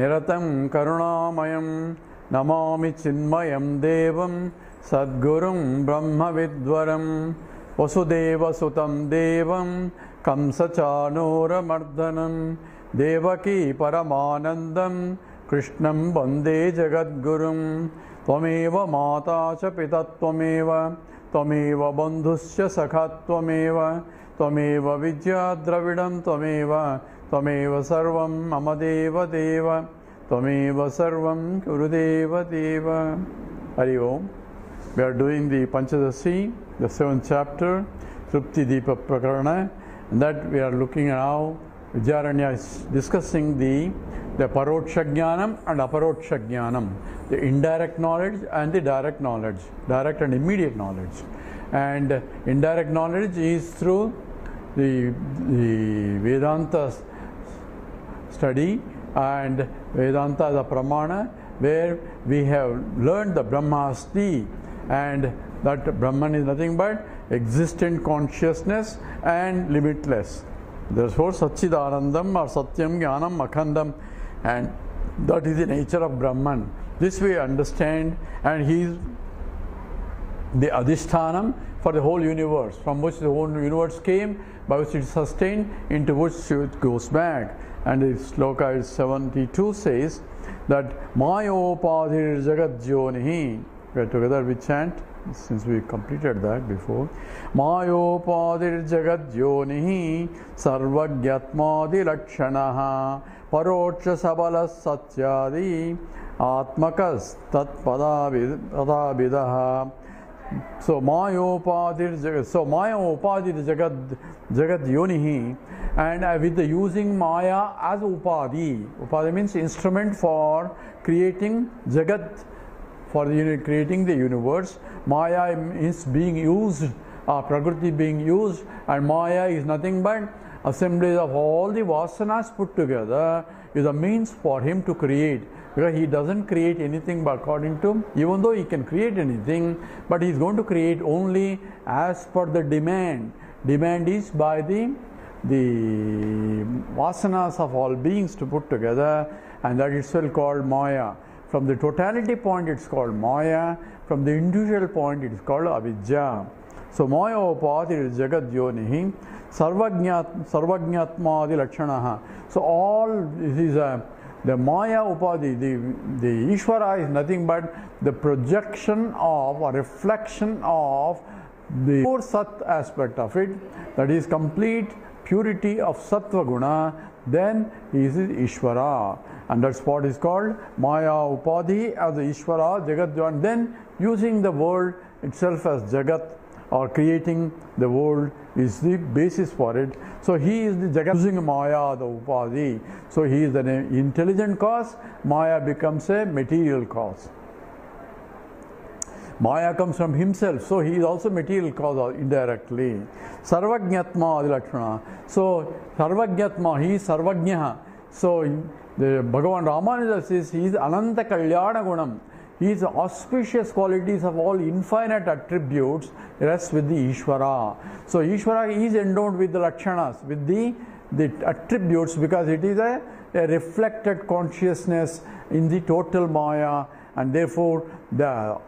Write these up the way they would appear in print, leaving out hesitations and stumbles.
Niratam Karunamayam Namami Chinmayam Devam Sadgurum Brahma Vidwaram Vasudeva Sutam Devam Kamsachanura Mardhanam Devaki Paramanandam Krishnam Bande Jagadgurum Tvameva Mata Cha Pitattvameva Tvameva Bandhusya Sakhatvameva Tvameva Vidya Dravidam Tvameva Tvameva Sarvam Mamadeva Deva Tvameva Sarvam Gurudeva Deva. Hari Om. We are doing the Panchadashi, the 7th chapter, Trupti Deepa Prakarana, and that we are looking at how Vidyaranya is discussing the Paroksha Jnanam and Aparoksha Jnanam, the indirect knowledge and the direct knowledge, direct and immediate knowledge. And indirect knowledge is through the Vedanta study, and Vedanta is a pramana where we have learned the Brahmasti, and that Brahman is nothing but existent consciousness and limitless. Therefore, Satchidanandam or Satyam Jnanam Akhandam, and that is the nature of Brahman. This we understand, and he is the Adhishthanam for the whole universe, from which the whole universe came, by which it is sustained, into which it goes back. And the sloka 72 says that Mayopadhir Jagat Jyonihi. We are together, we chant, since we completed that before. Mayopadir Jagat Jyonihi Sarvagyatmadi Lakshanaha Paroksha Sabala Satyadi Atmakas Tat Padavidaha. So Mayopadir Jagat Yonihi, and with the using Maya as Upadi. Upadi means instrument for creating Jagat, for creating the universe. Maya is being used, Prakriti being used, and Maya is nothing but assemblage of all the vasanas put together, is a means for him to create. Because he doesn't create anything but according to, even though he can create anything, but he is going to create only as per the demand. Demand is by the vasanas of all beings to put together, and that itself called Maya. From the totality point it is called Maya, from the individual point it is called Avidya. So Maya Upati is Jagat Yonihi Sarvagnatmadi Lakshanaha. So all this is the Maya Upadi, the Ishvara is nothing but the projection of or reflection of the pure Sat aspect of it, that is complete purity of Sattva Guna, then he is Ishvara. And that's what is called Maya Upadhi as the Ishvara, Jagat, and then using the world itself as Jagat, or creating the world is the basis for it. So he is the Jagat, using Maya, the Upadhi. So he is an intelligent cause, Maya becomes a material cause. Maya comes from himself, so he is also material cause indirectly. Sarvagnatma Adilakshana. So Sarvagnatma, he is Sarvagnaha. So the Bhagavan Ramanuja says he is Ananta Kalyana Gunam. His auspicious qualities of all infinite attributes rest with the Ishvara. So Ishvara is endowed with the Lakshanas, with the attributes, because it is a reflected consciousness in the total Maya, and therefore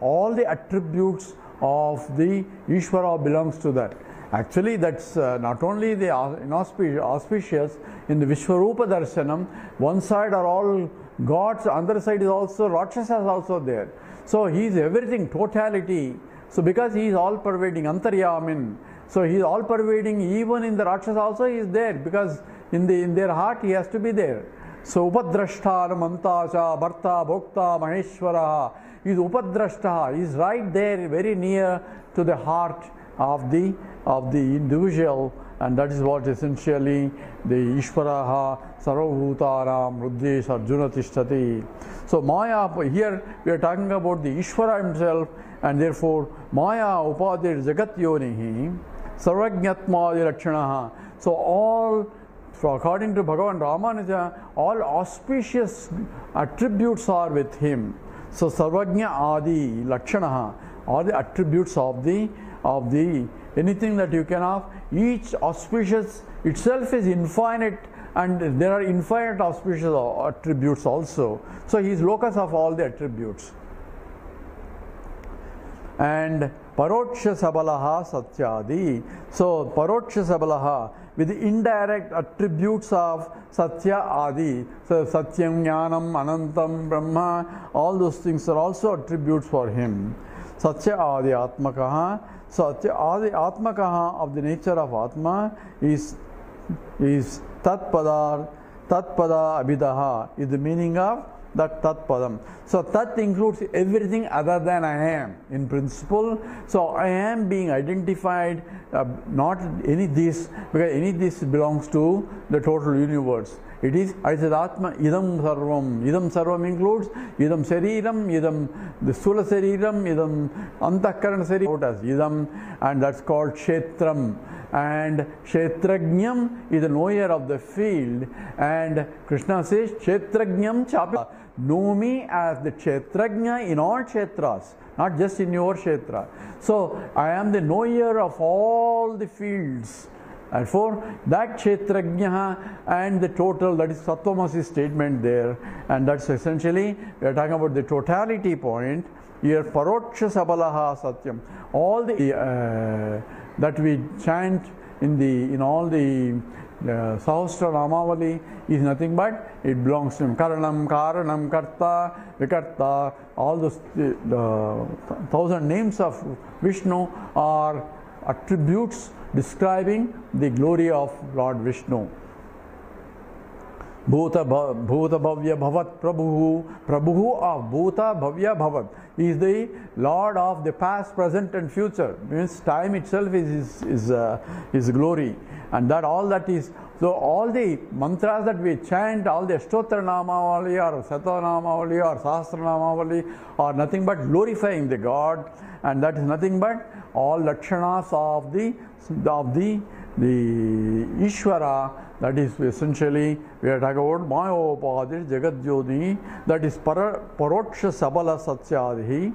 all the attributes of the Ishvara belongs to that. Actually, that's not only the auspicious in the Vishwarupa Darshanam, one side are all gods, other side is also Rakshasas also there. So he is everything, totality. So because he is all pervading, Antaryamin, so he is all pervading, even in the Rakshasa also he is there, because in their heart he has to be there. So Upadrashta, Mantacha, Bharta, Bhokta, Maheshwara, he is Upadrashta, he is right there, very near to the heart of the individual, and that is what essentially the Ishvaraha Sarvabhutaram Ruddesh Arjuna Tishtati. So Maya, here we are talking about the Ishvara himself, and therefore Maya Upadir Jagat Yonihi Sarvagnatmadi Lakshanaha. So all, according to Bhagavan Ramanuja, all auspicious attributes are with him. So Sarvagnya Adi Lakshanaha, all the attributes of the anything that you can have, each auspicious itself is infinite and there are infinite auspicious attributes also. So he is locus of all the attributes. And Paroksha Sabalaha Satyadi. So Paroksha Sabalaha, with the indirect attributes of Satya Adi. So Satyam, Jnanam, Anantam, Brahma, all those things are also attributes for him. Satya Adi Atmakaha. Satya Adi Atmakaha, of the nature of Atma, is Tatpada Abhidaha, is the meaning of that Tat Padam. So Tat includes everything other than I am in principle. So I am being identified, not any this, because any this belongs to the total universe. It is, I said, Atma idam sarvam. Idam sarvam includes idam sariram, idam the sthula sariram, idam antahkarana sariram as idam, and that's called kshetram. And kshetrajnam is the knower of the field, and Krishna says kshetrajnam chapi. Know me as the kshetrajna in all kshetras, not just in your kshetra. So I am the knower of all the fields. Therefore, that kshetrajna and the total, that is Sattvamasi statement there, and that's essentially, we are talking about the totality point. Here, Paroksha Sabalaha Satyam. All the that we chant in all the Sahasra Namavali is nothing but it belongs to him. Karanam, Karanam, Karta, Vikarta, all those 1,000 names of Vishnu are attributes describing the glory of Lord Vishnu. Bhuta Bhavya Bhavat Prabhu. Prabhu of Bhuta Bhavya Bhavat. He is the Lord of the past, present and future. Means time itself is glory. And that all that is, so all the mantras that we chant, all the Ashtotra Namavali or Sata Namavali or Sahasra Namavali are nothing but glorifying the God, and that is nothing but all lakshanas of the Ishvara. That is essentially, we are talking about Mayopadir Jagadguru, that is Paroksha Sabala Satyadihi,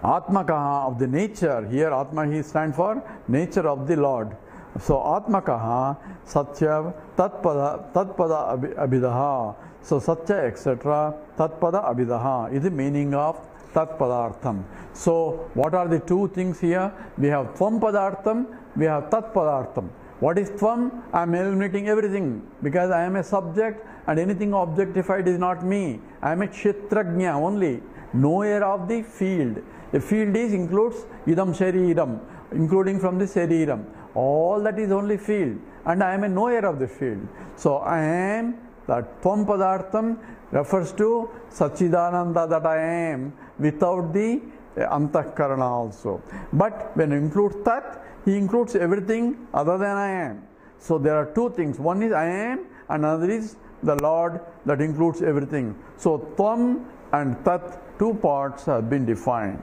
Atmakaha of the nature. Here Atma he stands for nature of the Lord. So Atmakaha Satya Tatpada Abhidaha. So Satya etc. Tatpada Abhidaha is the meaning of Tat Padartham. So what are the two things here? We have Tvam Padartham, we have Tat Padartham. What is Tvam? I am eliminating everything because I am a subject and anything objectified is not me. I am a Kshetrajna only, knower of the field. The field includes Idam Shariram, including from the Shariram. All that is only field, and I am a knower of the field. So I am, that Tvam Padartham refers to Sachidananda, that I am without the Antahkarana also. But when you include Tat, he includes everything other than I am. So there are two things. One is I am, and another is the Lord, that includes everything. So Tvam and Tat, two parts have been defined.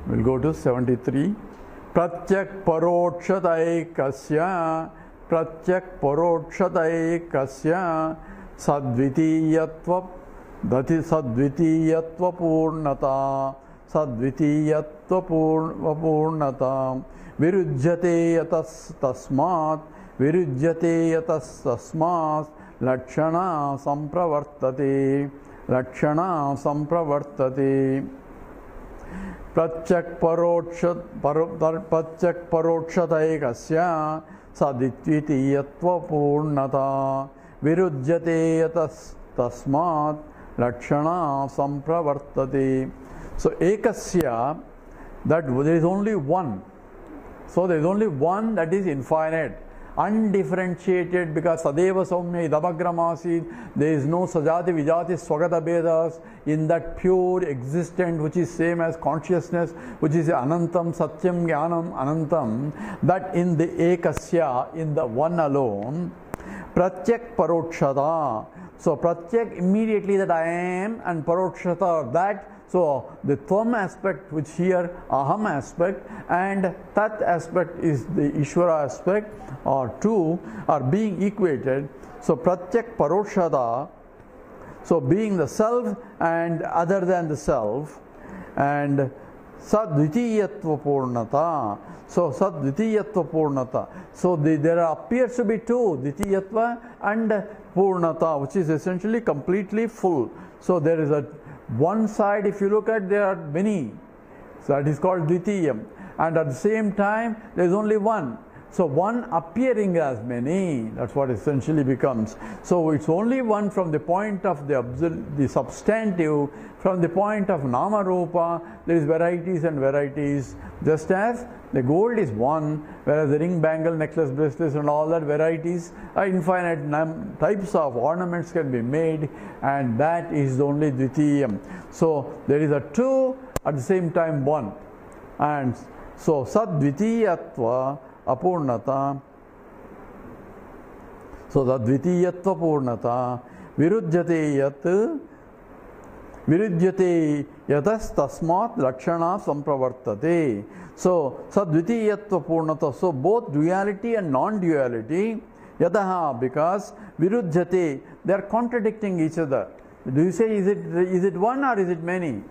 We'll go to 73. Pratyak Parokshataikasya, Pratyak Parokshataikasya, Sadvitiyatva, that is Sadvitiyatva Purnata, Sadvitiyatva Purnata, Virujyate yatas tasmat, Virujyate yatas tasmat, Lakshana Sampravartate, Lakshana Sampravartate. Pratyak Parokshataikasya Sadvitvitiyatva Purnata Virujyate yatas tasmat Lakshana Sampravartate. So Ekasya, that there is only one. So there is only one that is infinite, undifferentiated, because Sadeva Saumya Idamagramasi, there is no Sajati Vijati Swagata Vedas in that pure existent, which is same as consciousness, which is Anantam, Satyam, Jnanam, Anantam, that in the Ekasya, in the one alone, Pratyak Parokshata. So Pratyak immediately that I am, and Parokshata that. So the Tvam aspect, which here Aham aspect, and Tat aspect is the Ishvara aspect, or two are being equated. So Pratyak Parokshata, so being the self and other than the self, and Sadvitiyatva Purnata. So Sadvitiyatva Purnata. So there appears to be two, Dvitiyatva and Purnata, which is essentially completely full. So there is a one side, if you look at, there are many. So that is called Dvitiyam. And at the same time, there is only one. So one appearing as many, that's what essentially becomes. So it's only one from the point of the substantive, from the point of Nama Rupa, there is varieties and varieties. Just as the gold is one, whereas the ring, bangle, necklace, bracelets and all that varieties, infinite types of ornaments can be made, and that is only Dvitiyam. So there is a two, at the same time one. And so Sadvitiyatva Apurnata. So the Dvitiyatva Purnata Virujyate yatas tasmat lakshana sampravartate. So Sadvitiyatva Purnata. So both duality and non-duality, yataha, because Virujyate, they are contradicting each other. Do you say is it one or is it many?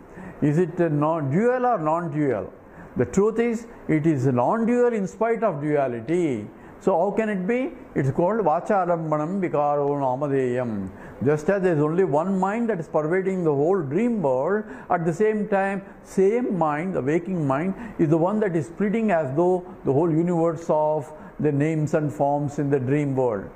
Is it dual or non-dual? The truth is, it is non-dual in spite of duality. So how can it be? It's called Vacharambanam Vikaro Namadeyam. Just as there is only one mind that is pervading the whole dream world, at the same time, same mind, the waking mind, is the one that is splitting as though the whole universe of the names and forms in the dream world.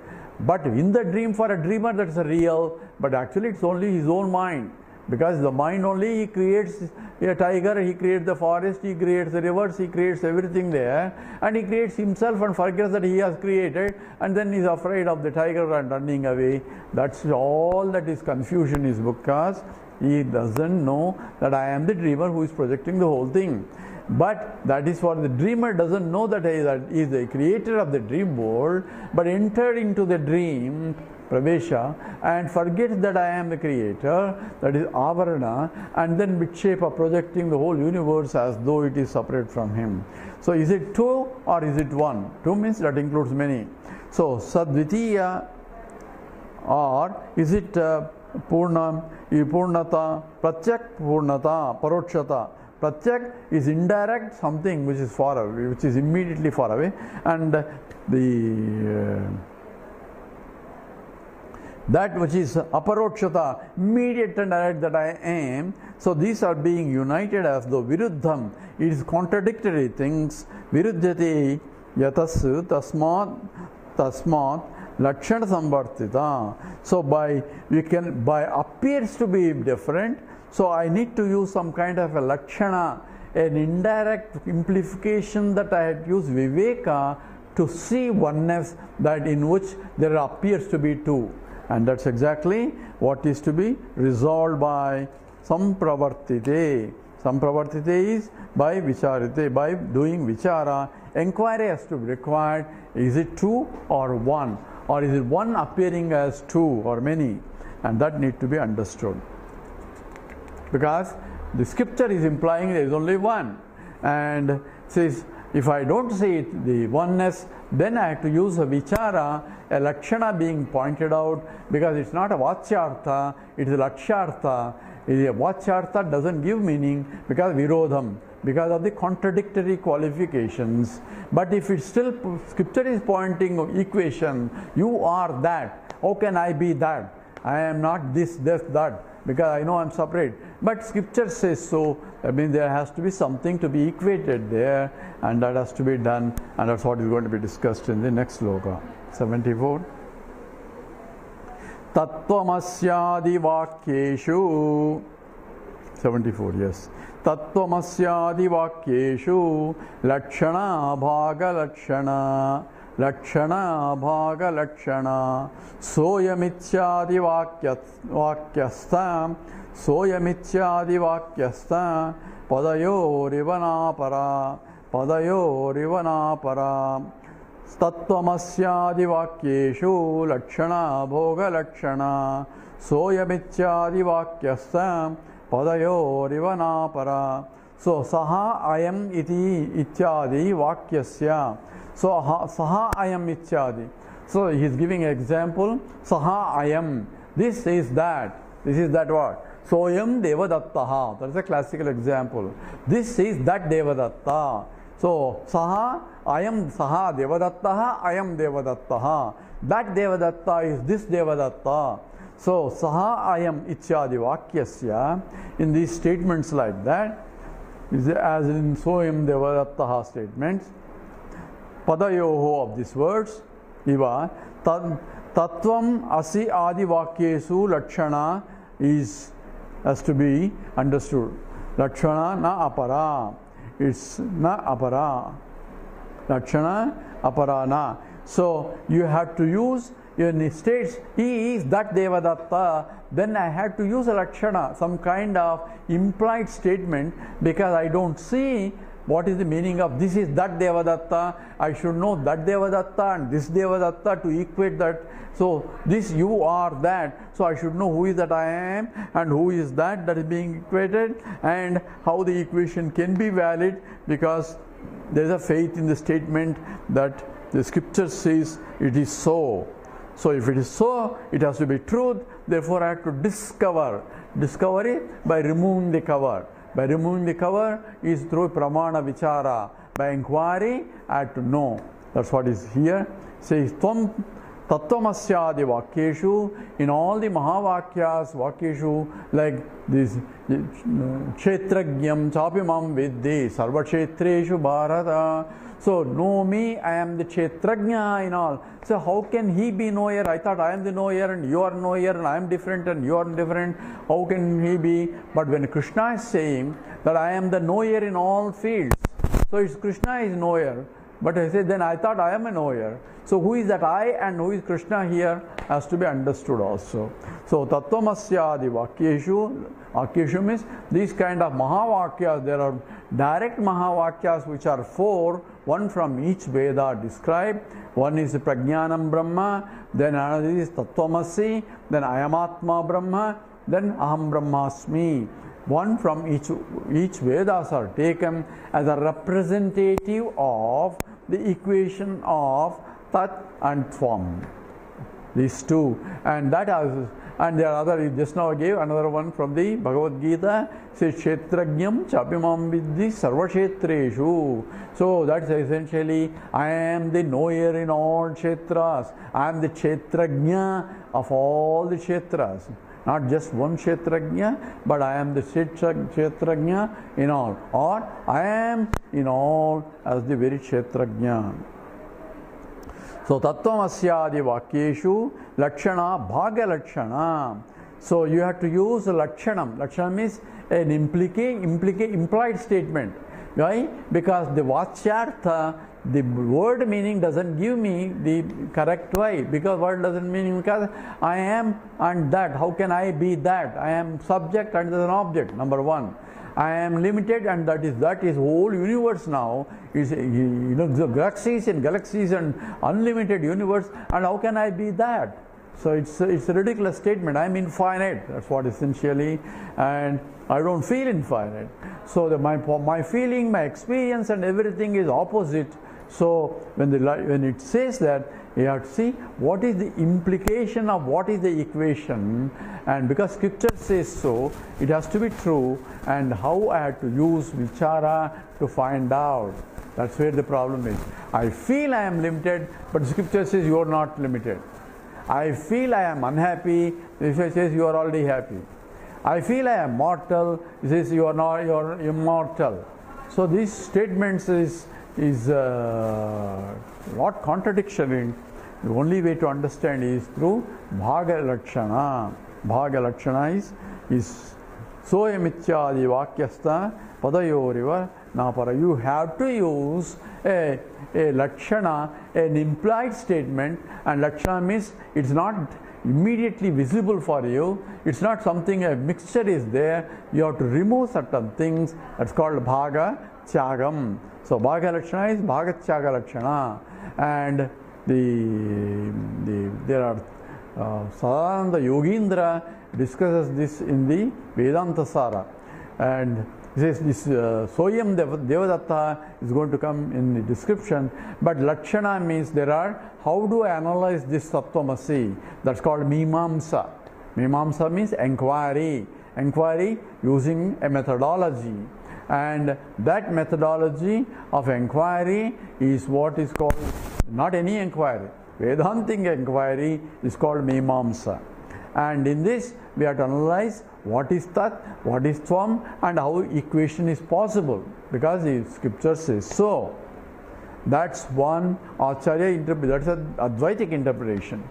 But in the dream, for a dreamer, that's a real, but actually it's only his own mind. Because the mind only, he creates a tiger, he creates the forest, he creates the rivers, he creates everything there, and he creates himself and forgets that he has created, and then he's afraid of the tiger and running away. That's all that is confusion is, because he doesn't know that I am the dreamer who is projecting the whole thing. But that is for the dreamer doesn't know that he is the creator of the dream world, but entered into the dream Pravesha and forgets that I am the creator, that is Avarana, and then Vikshepa projecting the whole universe as though it is separate from him. So is it two or is it one? Two means that includes many. So Sadvitiya, or is it Purnam, Purnata, Pratyak Purnata, Parokshata. Pratyak is indirect, something which is far away, which is immediately far away, and the that which is aparokshata, immediate and direct, that I am. So these are being united as though viruddham. It is contradictory things. Viruddhate yatas tasmat lakshana samvartita. So by appears to be different. So I need to use some kind of a lakshana, an indirect amplification that I had used viveka to see oneness, that in which there appears to be two. And that's exactly what is to be resolved by sampravartite. Sampravartite is by vicharite, by doing vichara. Enquiry has to be required. Is it two or one? Or is it one appearing as two or many? And that need to be understood. Because the scripture is implying there is only one. And says, if I don't see it, the oneness, then I have to use a vichara, a lakshana being pointed out, because it's not a vachyartha, it is a lakshyartha. A vachyartha doesn't give meaning because virodham, because of the contradictory qualifications. But if it's still, scripture is pointing equation, you are that, how can I be that? I am not this, that, because I know I'm separate. But scripture says so. I mean, there has to be something to be equated there, and that has to be done, and that's what is going to be discussed in the next sloka. 74. Tattvamasya vakyeshu. 74, yes. Tattvamasya vakyeshu lakshana bhaga lakshana. Lakshana bhaga lakshana soyamityadi vakyastam soyamityadi vakyastam padayorivana para tattvamasya vakyeshu lakshana bhoga lakshana soyamityadi vakyastam padayorivana para. So saha ayam iti ityadi vakyasya. So saha ayam ityadi. So he is giving an example. Saha ayam. This is that. This is that what? Soyam Devadattaha. That is a classical example. This is that Devadatta. So, Saha, I am Saha Devadattaha, I am Devadattaha. That Devadatta is this Devadatta. So, Saha, I am Ityadi Vakyasya. In these statements like that, as in Soyam Devadattaha statements, Padayoho of these words, Iva, Tattvam Asi Adi Vakyesu Lakshana has to be understood. Lakshana na apara. It's na apara. Lakshana aparana. So you have to use, when it states he is that Devadatta, then I had to use a Lakshana, some kind of implied statement, because I don't see what is the meaning of this is that Devadatta. I should know that Devadatta and this Devadatta to equate that. So this you are that. So I should know who is that I am and who is that is being equated, and how the equation can be valid, because there is a faith in the statement that the scripture says it is so. So if it is so, it has to be truth. Therefore I have to discover it by removing the cover. By removing the cover is through pramana vichara. By inquiry, I have to know. That's what is here. Says Tvam Tattvamasya Vakyeshu. In all the Mahavakyas, Vakyeshu, like this Kshetrajnam Chapimam Vidhi Sarva Kshetreshu Bharata. So, know me, I am the Kshetrajna in all. So, how can he be knower? I thought I am the knower and you are knower and I am different and you are different. How can he be? But when Krishna is saying that I am the knower in all fields, so it's Krishna is knower. But I say, then I thought I am a knower. So, who is that I and who is Krishna here has to be understood also. So, Tattvamasya Adi Vakyeshu. Vakyeshu means these kind of Mahavakyas. There are direct Mahavakyas which are 4, one from each Veda described. One is Prajnanam Brahma, then another is Tattvamasi, then Ayamatma Brahma, then Aham Brahmasmi. One from each Vedas are taken as a representative of the equation of Tat and Tvam. These two, and that has, and there are other. Just now I gave another one from the Bhagavad Gita. Says Kshetrajnam Chapimam Vidhi Sarva Kshetreshu. So that's essentially I am the knower in all Kshetras. I am the Kshetrajna of all the Kshetras. Not just one Kshetrajna, but I am the Kshetrajna in all. Or I am in all as the very Kshetrajna. So, Tattvamasya Vakyeshu Lakshana Bhaga Lakshana. So, you have to use Lakshanam. Lakshanam means an implied statement. Why? Because the Vachyartha, the word meaning doesn't give me the correct way. Because word doesn't mean, because I am and that. How can I be that? I am subject and there is an object, number one. I am limited and that is whole universe now. Is galaxies and unlimited universe, and how can I be that? So it's a ridiculous statement. I am infinite. That's what essentially, and I don't feel infinite. So my feeling, my experience, and everything is opposite. So when it says that, you have to see what is the implication of what is the equation, and because scripture says so, it has to be true, and how I have to use vichara to find out. That's where the problem is. I feel I am limited, but the scripture says you are not limited. I feel I am unhappy, the scripture says you are already happy. I feel I am mortal, it says you are immortal. So these statements is not contradiction. The only way to understand is through Bhaga Lakshana. Bhaga Lakshana is Soyamityadi Vakyasta Padayoriva Napara. You have to use a Lakshana, an implied statement, and Lakshana means it's not immediately visible for you. It's not something, a mixture is there. You have to remove certain things. That's called Bhaga Tyagam. So Bhaga Lakshana is Bhaga Tyaga Lakshana. And there are Sadananda Yogindra discusses this in the Vedanta Sara, and this Soyam Devadatta is going to come in the description. But Lakshana means there are, how do I analyze this Tattvamasi? That's called Mimamsa. Mimamsa means inquiry. inquiry using a methodology. And that methodology of inquiry is what is called, not any inquiry, Vedantic inquiry is called Mimamsa. And in this we have to analyze what is Tat, what is Tvam, and how equation is possible, because the scripture says so. That's one Acharya interpretation, that's an Advaitic interpretation.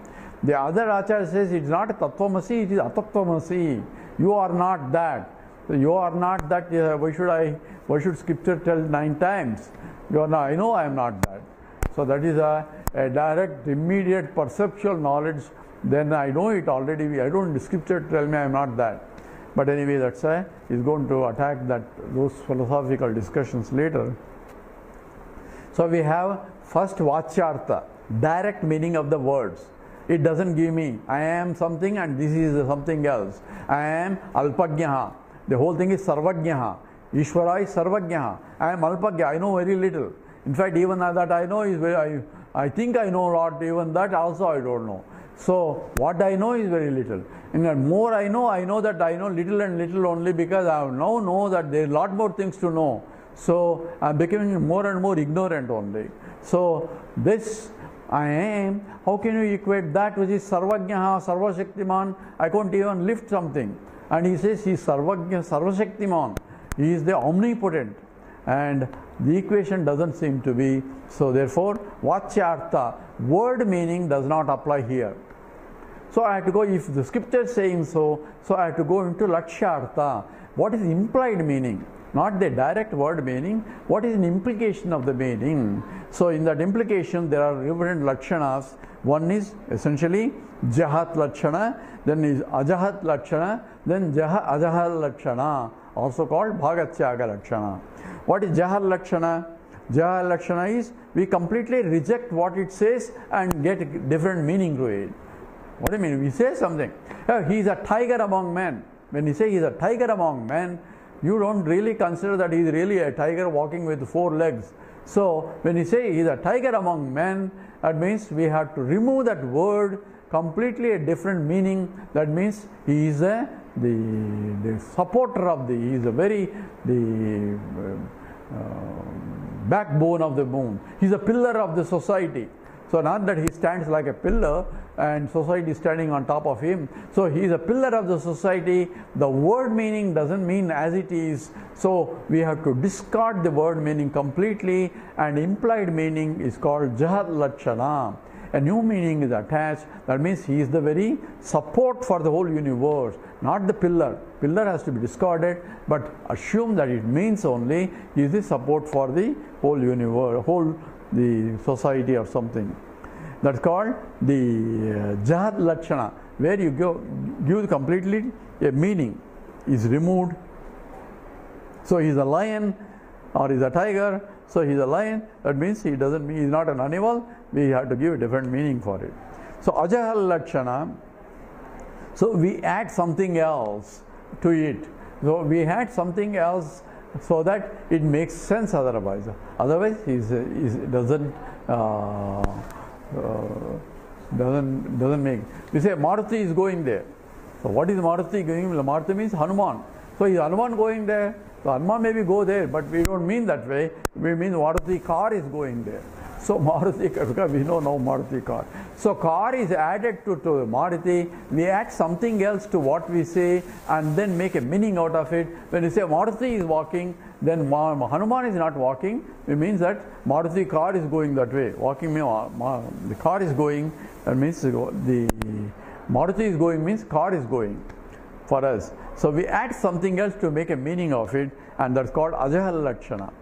The other Acharya says it's not Tattvamasi, it is Atatvamasi. You are not that. So you are not that. Why should scripture tell 9 times? You are not, I know I am not that. So that is a direct, immediate perceptual knowledge. Then I know it already. I don't, the scripture tell me I am not that. But anyway, that's why he's going to attack those philosophical discussions later. So we have first Vachyartha, direct meaning of the words. It doesn't give me, I am something and this is something else. I am Alpagyaha. The whole thing is Sarvagyaha. Ishvara is Sarvagyaha. I am Alpagya. I know very little. In fact, even that I know is very, I think I know a lot, even that also I don't know. So what I know is very little. And the more I know that I know little and little only because I now know that there are a lot more things to know. So I am becoming more and more ignorant only. So this I am, how can you equate that which is Sarvagyaha, Sarvashaktiman? I can't even lift something. And he says he is Sarvagya, Sarvashaktiman. He is the omnipotent. And the equation doesn't seem to be. So therefore, Vachyartha, word meaning does not apply here. So I have to go, if the scripture is saying so, so I have to go into Lakshyartha. What is implied meaning? Not the direct word meaning. What is an implication of the meaning? So in that implication, there are different Lakshanas. One is essentially Jahat Lakshana, then is Ajahat Lakshana, then Ajahat Lakshana, also called Bhagatyaga Lakshana. What is Jahat Lakshana? Jahat Lakshana is we completely reject what it says and get different meaning to it. What do you mean? We say something. He is a tiger among men. When you say he is a tiger among men, you don't really consider that he is really a tiger walking with 4 legs. So when you say he is a tiger among men, that means we have to remove that word, completely a different meaning. That means he is the supporter of he is a very backbone of the moon. He is a pillar of the society. So not that he stands like a pillar and society is standing on top of him. So he is a pillar of the society. The word meaning doesn't mean as it is. So we have to discard the word meaning completely, and implied meaning is called Jahat Lakshana. A new meaning is attached. That means he is the very support for the whole universe, not the pillar. Pillar has to be discarded, but assume that it means only he is the support for the whole universe, the society or something. That's called the Jahat Lakshana, where you give completely a meaning is removed. So he is a lion or he is a tiger. So he is a lion. That means he is not an animal. We have to give a different meaning for it. So Ajahat Lakshana. So we add something else to it. So we add something else so that it makes sense otherwise. Otherwise, it doesn't make. We say Maruti is going there. So what is Maruti going? Maruti means Hanuman. So is Hanuman going there? So Hanuman maybe go there, but we don't mean that way. We mean Maruti car is going there. So Maruti, because we know no Maruti car. So car is added to Maruti. We add something else to what we say and then make a meaning out of it. When we say Maruti is walking, then Hanuman is not walking. It means that Maruti car is going that way. Walking means the car is going. That means the Maruti is going means car is going for us. So we add something else to make a meaning of it, and that's called Ajahat Lakshana.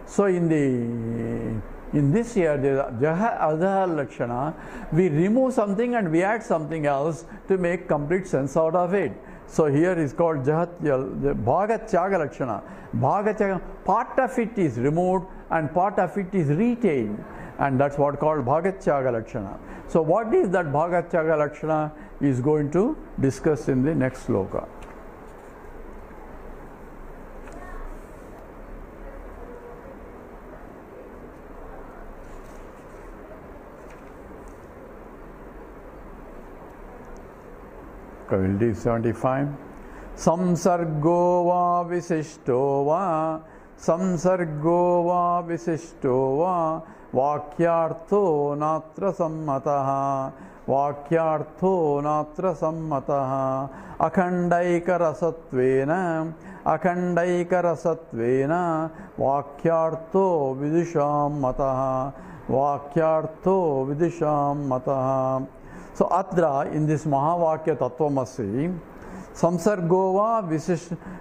So in this here, the Ajahat Lakshana, we remove something and we add something else to make complete sense out of it. So here is called Bhagatyaga Lakshana. Bhagatyaga, part of it is removed and part of it is retained, and that's what called Bhagatyaga Lakshana. So what is that Bhagatyaga Lakshana is going to discuss in the next sloka. Okay, we'll do 75. samsargo va visishto va vakyartho natra sammataha akhandaika rasattvena vakyartho vidusham mataha. So atra, in this Mahavakya Tattvamasi, samsargova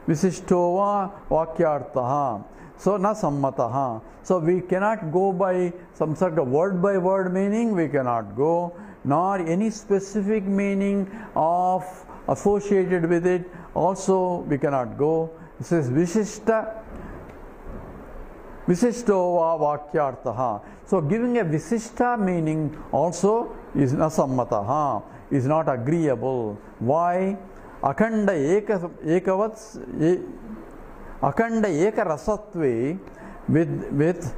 visishtova vakyartaha. So na sammataha. So we cannot go by samsarga word by word meaning, we cannot go, nor any specific meaning of associated with it also we cannot go. This is vishishtova vakyartaha. So giving a visishta meaning also is nasammataha, is not agreeable. Why? Akhanda eka rasatve with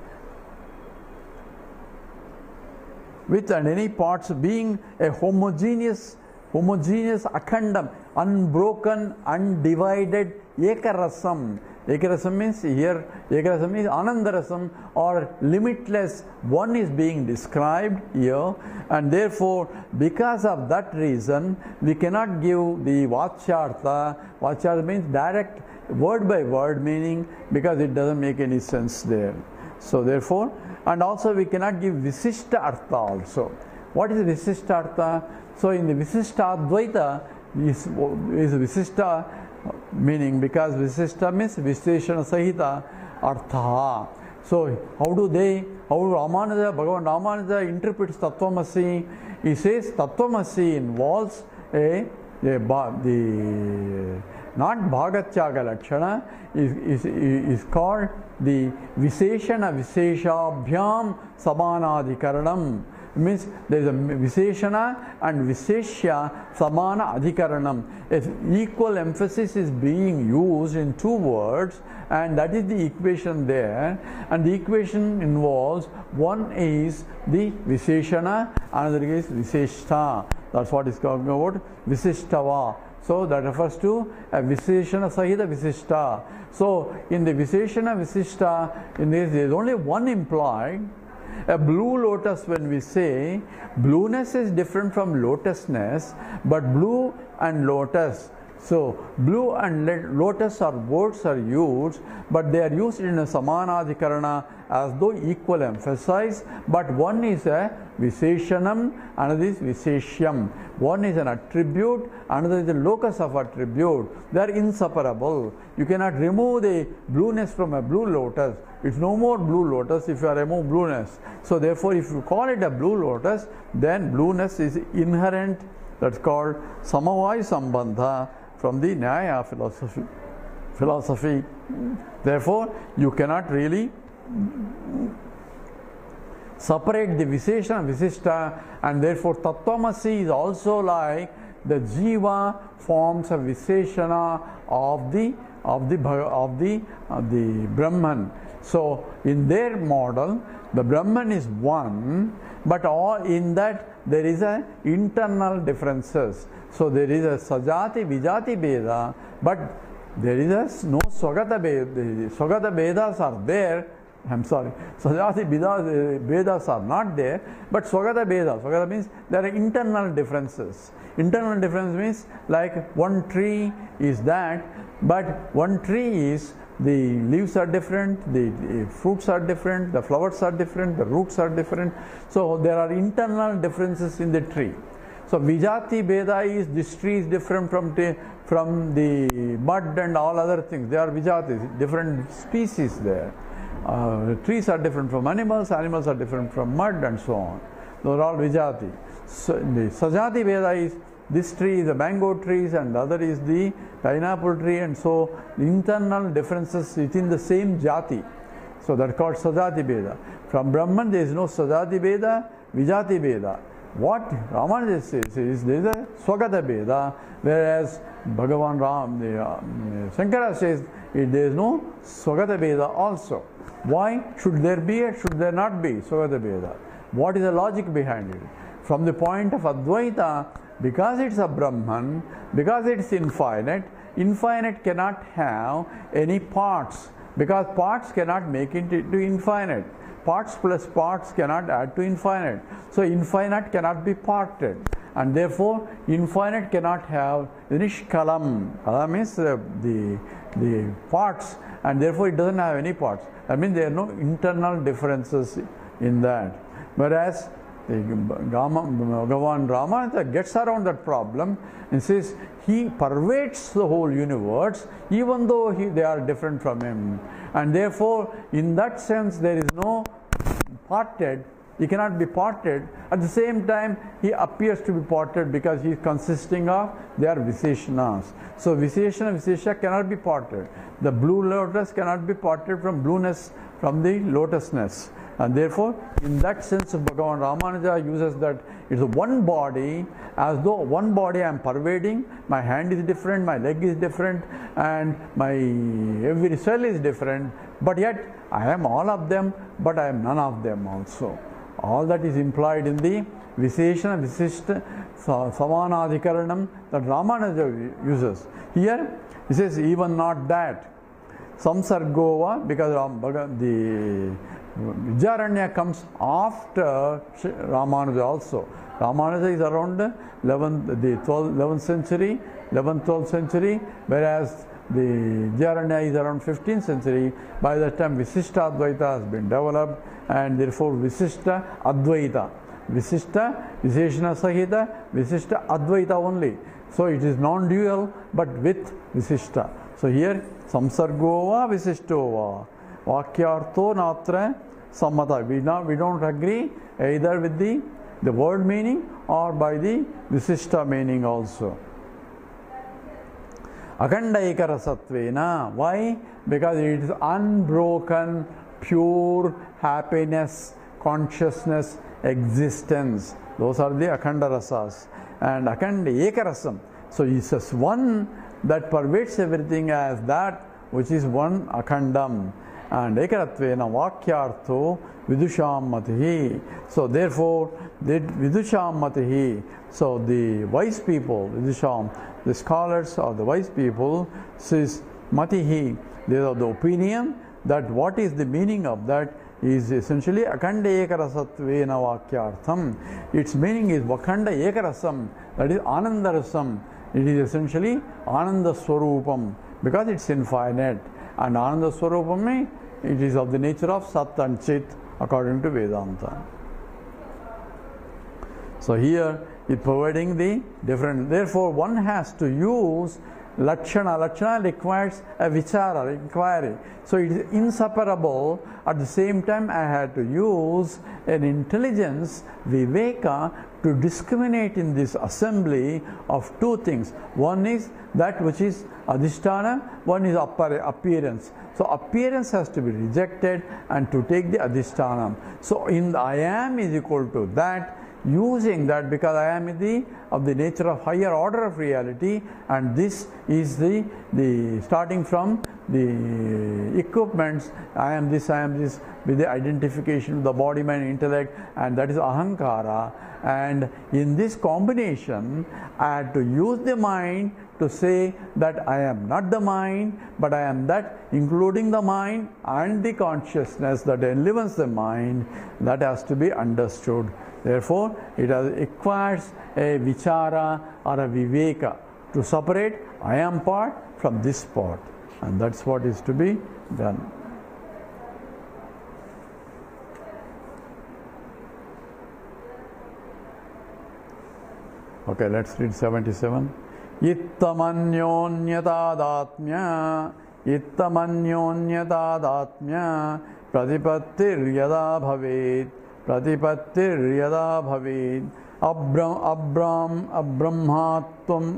and any parts being a homogeneous akhandam, unbroken, undivided ekarasam. Ekarasam means here, ekarasam means anandarasam, or limitless. One is being described here, and therefore because of that reason we cannot give the vachyartha. Vachyartha means direct word by word meaning, because it doesn't make any sense there. So therefore, and also we cannot give visishta artha also. What is visishta artha? So in the visishta Advaita is visishta meaning, because visishta means visheshana sahita artha. So how do Ramanuja, Bhagavan Ramanuja interprets Tattvamasi? He says Tattvamasi involves the not Bhagatyaga Lakshana, is called the Visheshana Visheshabhyam Samanadhikaranam. Means there is a Visheshana and Visheshya Samana Adhikaranam. Equal emphasis is being used in two words, and that is the equation there. And the equation involves, one is the Visheshana, another is Visheshta. That's what is called about Visishtava. So that refers to a Visheshana Sahita Visishta. So in the Visheshana Visishta, in this there is only one implied. A blue lotus, when we say, blueness is different from lotusness, but blue and lotus. So blue and lotus are words are used, but they are used in a samanadhikarana as though equal emphasis. But one is a Visheshanam, another is Visheshyam. One is an attribute, another is the locus of attribute. They are inseparable. You cannot remove the blueness from a blue lotus. It's no more blue lotus if you remove blueness. So therefore, if you call it a blue lotus, then blueness is inherent. That's called Samavaya Sambandha from the Nyaya philosophy. Therefore, you cannot really separate the Visheshana Visishta, and therefore Tattvamasi is also like the Jiva forms a Visheshana of the Brahman. So in their model, the Brahman is one, but all in that there is a internal differences. So there is a Sajati Vijati Beda, but there is no Swagata Beda. The Swagata Bedas are there. I'm sorry, Sajati Vedas are not there, but Swagata Vedas. Swagata means there are internal differences. Internal difference means like one tree is that, but one tree is the leaves are different, the fruits are different, the flowers are different, the roots are different. So there are internal differences in the tree. So Vijati Veda is this tree is different from the mud and all other things. They are Vijatis, different species there. Trees are different from animals, animals are different from mud, and so on. Those are all Vijati. So the Sajati Veda is this tree is the mango trees and the other is the pineapple tree, and so the internal differences within the same jati. So that's called Sajati Veda. From Brahman there is no Sajati Veda, Vijati Veda. What Ramanuja says is there is a Swagata Veda, whereas Bhagavan Ram, Shankara says there is no Swagata Veda also. Why should there be or should there not be Swagata Veda? What is the logic behind it? From the point of Advaita, because it's a Brahman, because it's infinite, infinite cannot have any parts, because parts cannot make it into infinite. Parts plus parts cannot add to infinite. So infinite cannot be parted, and therefore infinite cannot have nishkalam. Kalam means the parts, and therefore it doesn't have any parts. I mean, there are no internal differences in that. Whereas Bhagavan Ramananda gets around that problem and says he pervades the whole universe even though they are different from him, and therefore in that sense there is no parted. He cannot be parted. At the same time, he appears to be parted because he is consisting of their Visheshanas. So Visheshana, Vishesha cannot be parted. The blue lotus cannot be parted from blueness, from the lotusness. And therefore, in that sense, Bhagavan Ramanuja uses that it's one body, as though one body I am pervading, my hand is different, my leg is different, and my every cell is different, but yet I am all of them, but I am none of them also. All that is implied in the Visheshana, Vishishta, Samanadhikaranam that Ramanuja uses. Here, he says even not that. Samsargova, because the Vidyaranya comes after Ramanuja also. Ramanuja is around the 11th century, 11th, 12th century, whereas the Vidyaranya is around 15th century. By that time, Visishta Advaita has been developed, and therefore Visishta Advaita. Visishta, Visheshana Sahita, Visishta Advaita only. So it is non-dual, but with Visishta. So here, Samsargova Visishtova. Vakyartho natra sammata. We don't agree either with the word meaning or by the Visishta meaning also. Akanda ekarasatvena. Why? Because it is unbroken, pure happiness, consciousness, existence. Those are the Akhanda rasas. And Akhanda ekarasam. So he says one that pervades everything as that which is one Akhandam. And ekaratvena vakyartho vidusham matihi. So therefore, vidusham matihi. So the wise people, vidusham, the scholars or the wise people, says matihi. They are the opinion that what is the meaning of that is essentially akhanda ekarasatvena vakyartham. Its meaning is vakhanda ekarasam, that is anandarasam. It is essentially ananda swarupam, because it's infinite. And ananda swarupam, it is of the nature of Sat and Chit according to Vedanta. So here is providing the different. Therefore, one has to use Lakshana. Lakshana requires a vichara, inquiry. So it is inseparable. At the same time, I had to use an intelligence, viveka, to discriminate in this assembly of two things. One is that which is adhisthana, one is appearance. So appearance has to be rejected and to take the adhisthana. So in the I am is equal to that, using that, because I am of the nature of higher order of reality, and this is the starting from the equipments, I am this, with the identification of the body, mind, intellect, and that is ahankara. And in this combination, I had to use the mind to say that I am not the mind, but I am that, including the mind and the consciousness that enlivens the mind. That has to be understood. Therefore, it requires a vichara or a viveka to separate I am part from this part, and that's what is to be done. Okay, let's read 77. Ittamanyonyatadatmya pratipattir yada bhavet abrahmatvam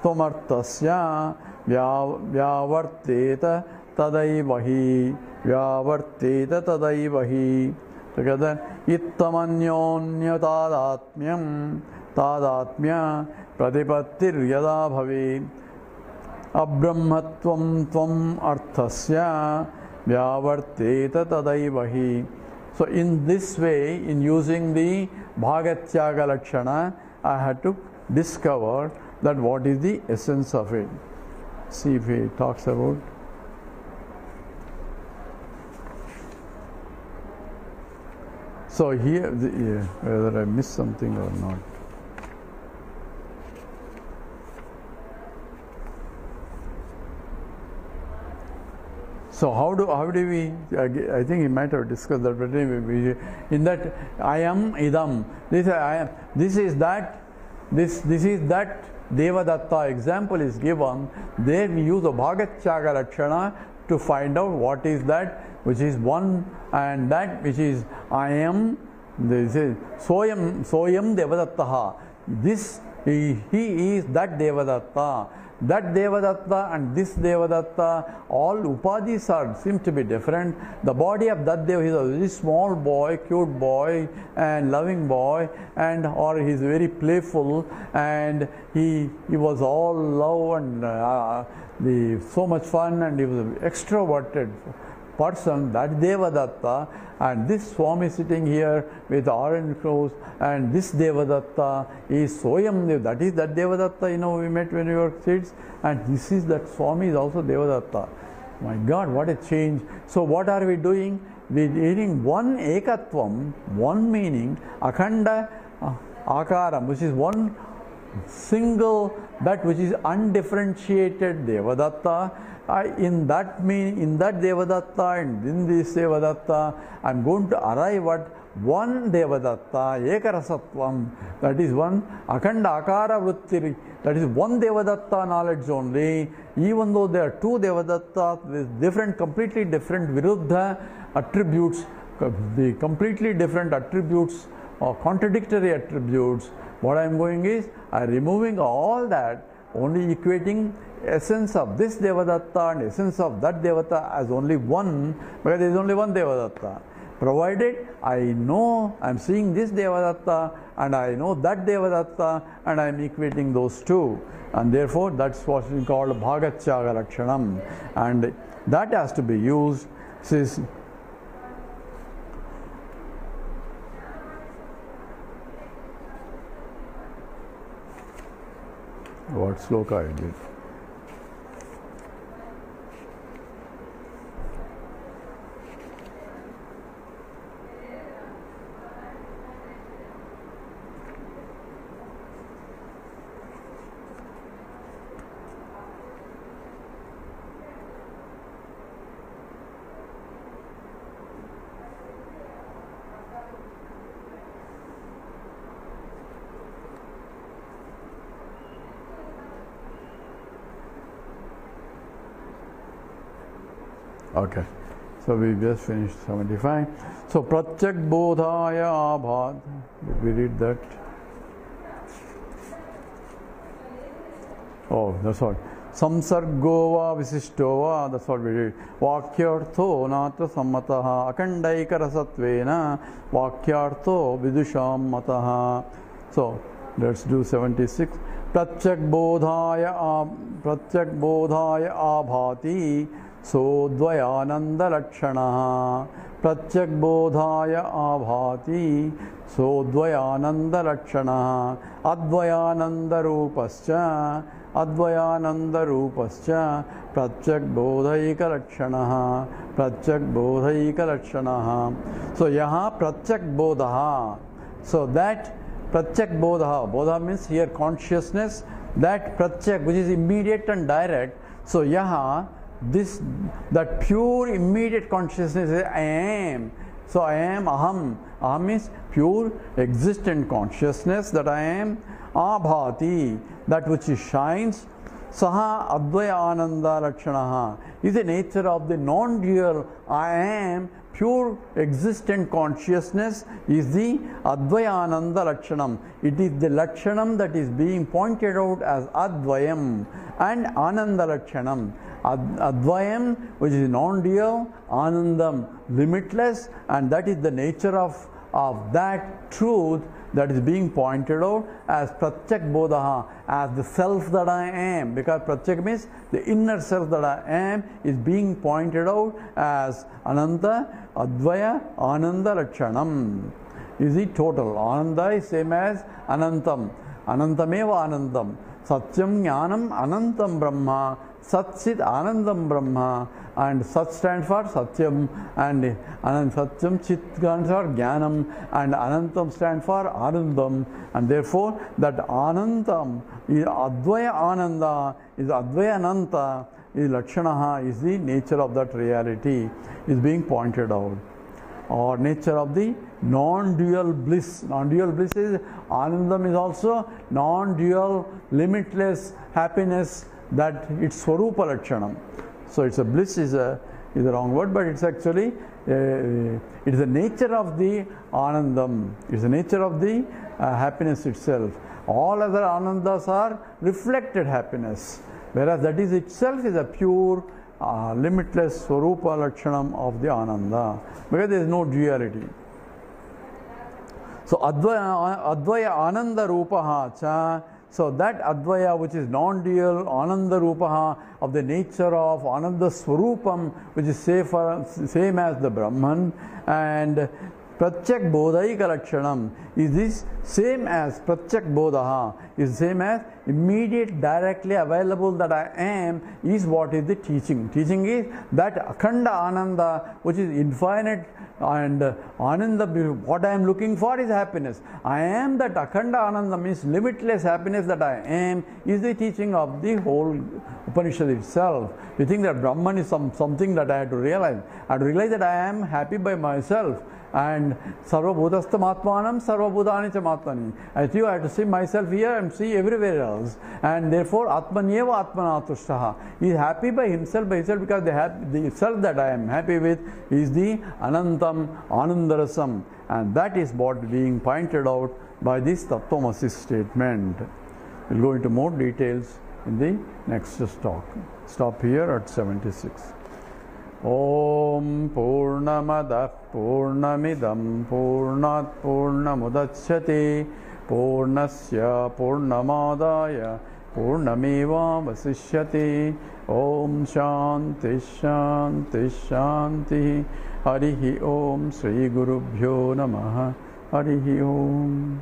tvamartasya vyavarteta tadaivahi. Together, ittamanyonyatadatmyam tadatmya pratipattir yada bhavet abrahmatvam tvam arthasya vyavarteta tadaivahi. So in this way, in using the bhagatyaga lakshana I had to discover that what is the essence of it. See if he talks about. So here, whether I missed something or not. So how do we? I think he might have discussed that, but anyway, in that I am idam. This I am. This is that. This is that. Devadatta example is given. There we use a Bhagatyaga Lakshana to find out what is that which is one, and that which is I am. This is Soyam Devadattaha. This he is that Devadatta. That Devadatta and this Devadatta, all upadhis seem to be different. The body of that Deva is a very small boy, cute boy, and loving boy, and or he is very playful, and he was all love and so much fun, and he was an extroverted person. That Devadatta. And this Swami sitting here with orange clothes, and this Devadatta is Soyam Dev. That is that Devadatta, we met when we were kids. And this is that Swami is also Devadatta. My God, what a change. So what are we doing? We are reading one Ekatvam, one meaning, Akhanda Akaram, which is one single, that which is undifferentiated Devadatta. In that Devadatta and in this Devadatta, I am going to arrive at one Devadatta, Ekarasatvam, that is one Akhanda Akara Vritti, that is one Devadatta knowledge only, even though there are two Devadatta with completely different Viruddha attributes, the completely different attributes or contradictory attributes. What I am going is, I am removing all that, only equating essence of this Devadatta and essence of that Devadatta as only one, because there is only one Devadatta. Provided I know I am seeing this Devadatta and I know that Devadatta and I am equating those two, and therefore that's what is called Bhagatyaga Lakshanam, and that has to be used. Says, what sloka I did? Okay, so we just finished 75. So Pratyak Bodhaya Abhat. Did we read that? Oh, that's all. Samsargo va Visishto va, that's what we read. Vakyartho natra sammataha akandaika rasatvena Vakyartho vidusham mataha. So let's do 76. Pratyak Bodhaya Abhati Sodvayananda Lakshana. Pratyak Bodhaya Abhati Sodvayananda Lakshana. Advayananda Rupascha Pratyak Bodhaika Lakshana. Pratyak Bodhaika Lakshana. So yaha Pratyak Bodha. So that Pratyak Bodha. Bodha means here consciousness. That Pratyak, which is immediate and direct. So yaha, that pure immediate consciousness is I am. So I am Aham. Aham means pure existent consciousness that I am. Abhati, that which shines. Saha Advaya Ananda Lakshanaha is the nature of the non-dual I am. Pure existent consciousness is the Advayananda Lakshanam. It is the Lakshanam that is being pointed out as Advayam and Ananda Lakshanam. Advayam, which is non-dual, Anandam, limitless, and that is the nature of that truth that is being pointed out as Pratyak Bodha, as the self that I am, because Pratyak means the inner self that I am is being pointed out as Ananta, Advaya, Ananda Lakshanam. Is it total? Ananda is same as Anantam. Anantameva Anandam. Satyam Jnanam Anantam Brahma. Sat Chit Anandam Brahma. And Sat stands for Satyam, and Satyam Chit stands for Jnanam, and Anantam stands for Anandam. And therefore, that Anantam is Advaya Ananda, is Advaya Ananta, is Lakshanaha, is the nature of that reality, is being pointed out. Or nature of the non-dual bliss. Non-dual bliss is Anandam, is also non-dual, limitless happiness, that it's Swarupa Lakshanam. So it's a bliss is a wrong word, but it's actually it is the nature of the Anandam. It's the nature of the happiness itself. All other Anandas are reflected happiness, whereas that is itself is a pure, limitless Swarupa Lakshanam of the Ananda, because there is no duality. So Advaya Ananda Rupaha cha. So that Advaya, which is non-dual, Ananda Rupaha, of the nature of Ananda Swarupam, which is same as the Brahman, and Pratyak Bodhaika Lakshanam is this same as Pratyak Bodhaha, is same as immediate, directly available that I am, is what is the teaching. Teaching is that Akhanda Ananda, which is infinite, and Ananda, what I am looking for is happiness. I am that Akhanda Ananda, means limitless happiness that I am, is the teaching of the whole Upanishad itself. You think that Brahman is something that I have to realize. I have to realize that I am happy by myself. And Sarva Bhudastam Atmanam, Sarva Bhudani Chamatmani. As you, I have to see myself here and see everywhere else. And therefore, Atmanyeva Atmanatushtaha. He is happy by himself, because the self that I am happy with is the Anantam, Anandarasam. And that is what being pointed out by this Tattvamasi statement. We'll go into more details in the next talk. Stop here at 76. Om Purnamadah Purnamidam Purnat Purnamudachyate Purnasya Purnamadaya Purnameva Vasishyate. Om Shanti Shanti Shanti. Harihi Om Sri Gurubhyo Namaha. Harihi Om.